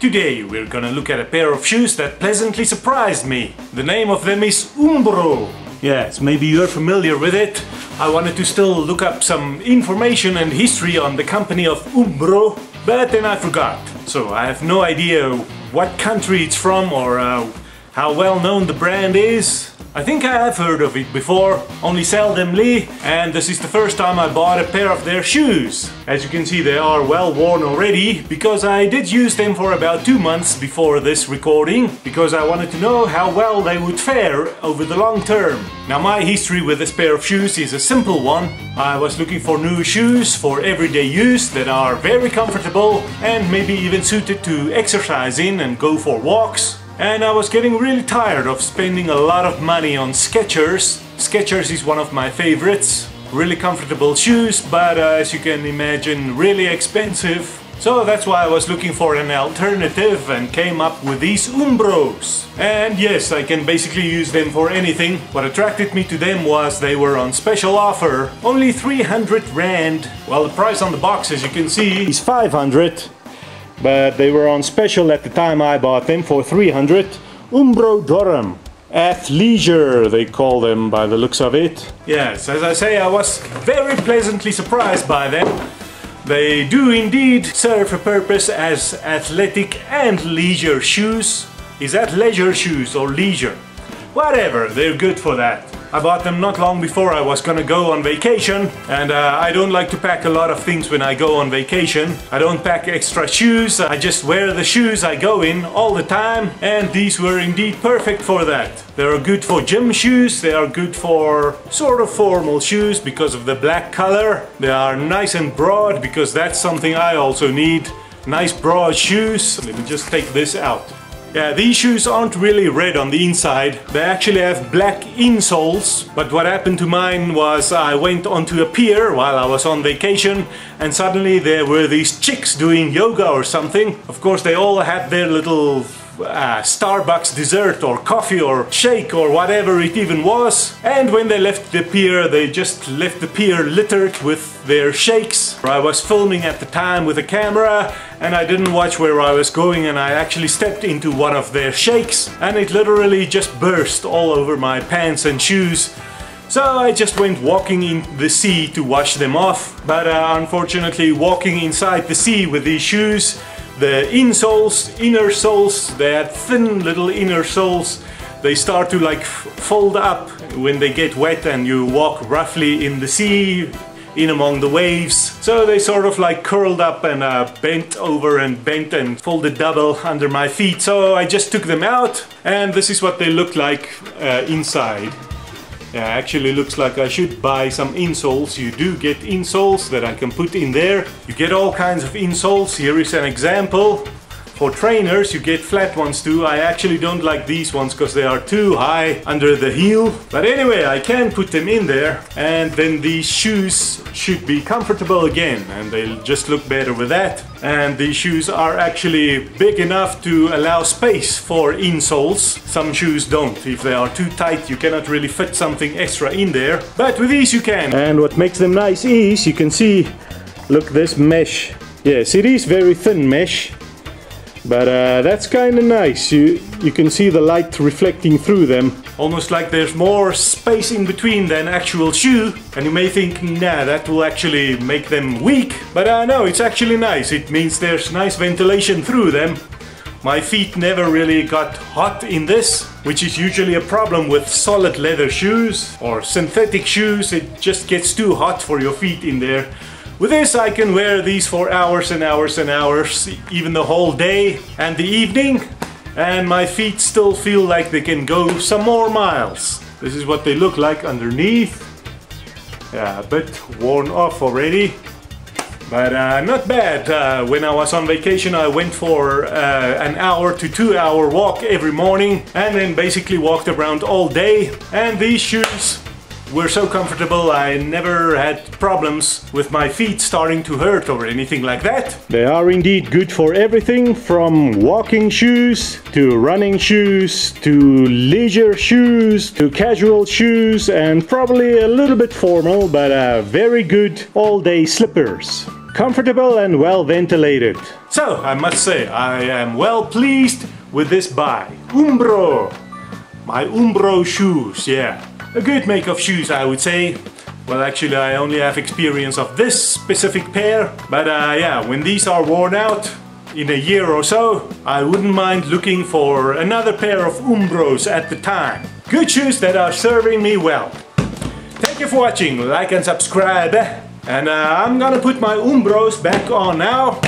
Today we're gonna look at a pair of shoes that pleasantly surprised me. The name of them is UMBRO. Yes, maybe you're familiar with it. I wanted to still look up some information and history on the company of UMBRO, but then I forgot. So I have no idea what country it's from or how well known the brand is. I think I have heard of it before, only seldomly, and this is the first time I bought a pair of their shoes. As you can see, they are well worn already, because I did use them for about 2 months before this recording, because I wanted to know how well they would fare over the long term. Now, my history with this pair of shoes is a simple one. I was looking for new shoes for everyday use that are very comfortable and maybe even suited to exercise in and go for walks. And I was getting really tired of spending a lot of money on Skechers. Skechers is one of my favorites. Really comfortable shoes, but as you can imagine, really expensive. So that's why I was looking for an alternative and came up with these UMBROs. And yes, I can basically use them for anything. What attracted me to them was they were on special offer. Only 300 Rand. Well, the price on the box, as you can see, is 500. But they were on special at the time I bought them for 300. UMBRO Durham Athleisure, they call them by the looks of it. Yes, as I say, I was very pleasantly surprised by them. They do indeed serve a purpose as athletic and leisure shoes. Is that leisure shoes or leisure? Whatever, they're good for that. I bought them not long before I was gonna go on vacation, and I don't like to pack a lot of things when I go on vacation. I don't pack extra shoes, I just wear the shoes I go in all the time, and these were indeed perfect for that. They are good for gym shoes, they are good for sort of formal shoes because of the black color. They are nice and broad because that's something I also need. Nice broad shoes. Let me just take this out. Yeah, these shoes aren't really red on the inside. They actually have black insoles. But what happened to mine was I went onto a pier while I was on vacation, and suddenly there were these chicks doing yoga or something. Of course, they all had their little Starbucks dessert or coffee or shake or whatever it even was. And when they left the pier, they just left the pier littered with their shakes. I was filming at the time with a camera and I didn't watch where I was going, and I actually stepped into one of their shakes and it literally just burst all over my pants and shoes. So I just went walking in the sea to wash them off. But unfortunately, walking inside the sea with these shoes, the inner soles, they had thin little inner soles. They start to like fold up when they get wet and you walk roughly in the sea, in among the waves. So they sort of like curled up and bent over and bent and folded double under my feet. So I just took them out, and this is what they look like inside. Yeah, actually looks like I should buy some insoles. You do get insoles that I can put in there. You get all kinds of insoles. Here is an example. For trainers, you get flat ones too. I actually don't like these ones because they are too high under the heel. But anyway, I can put them in there, and then these shoes should be comfortable again, and they'll just look better with that. And these shoes are actually big enough to allow space for insoles. Some shoes don't. If they are too tight, you cannot really fit something extra in there. But with these you can. And what makes them nice is, you can see, look, this mesh. Yes, it is very thin mesh. But that's kind of nice. You can see the light reflecting through them. Almost like there's more space in between than actual shoe. And you may think, nah, that will actually make them weak. But no, it's actually nice. It means there's nice ventilation through them. My feet never really got hot in this, which is usually a problem with solid leather shoes or synthetic shoes. It just gets too hot for your feet in there. With this, I can wear these for hours and hours and hours, even the whole day and the evening, and my feet still feel like they can go some more miles. This is what they look like underneath. Yeah, a bit worn off already, but not bad. When I was on vacation, I went for an hour to 2 hour walk every morning, and then basically walked around all day. And these shoes were so comfortable, I never had problems with my feet starting to hurt or anything like that. They are indeed good for everything from walking shoes to running shoes to leisure shoes to casual shoes, and probably a little bit formal, but very good all-day slippers. comfortable and well ventilated. So I must say I am well pleased with this buy. UMBRO! My UMBRO shoes, yeah. A good make of shoes, I would say. Well, actually I only have experience of this specific pair, but yeah, when these are worn out in a year or so, I wouldn't mind looking for another pair of UMBROs at the time. Good shoes that are serving me well. Thank you for watching, like and subscribe, and I'm gonna put my UMBROs back on now.